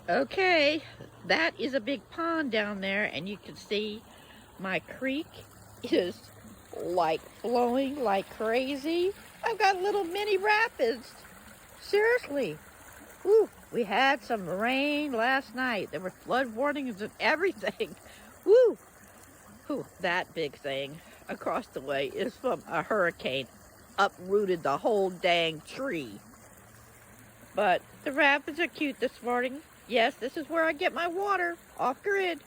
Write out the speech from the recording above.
Okay, that is a big pond down there, and you can see my creek is like flowing like crazy. I've got little mini rapids. Seriously. Woo, we had some rain last night. There were flood warnings and everything. Woo, whew, that big thing across the way is from a hurricane. Uprooted the whole dang tree. But the rapids are cute this morning. Yes, this is where I get my water, off grid.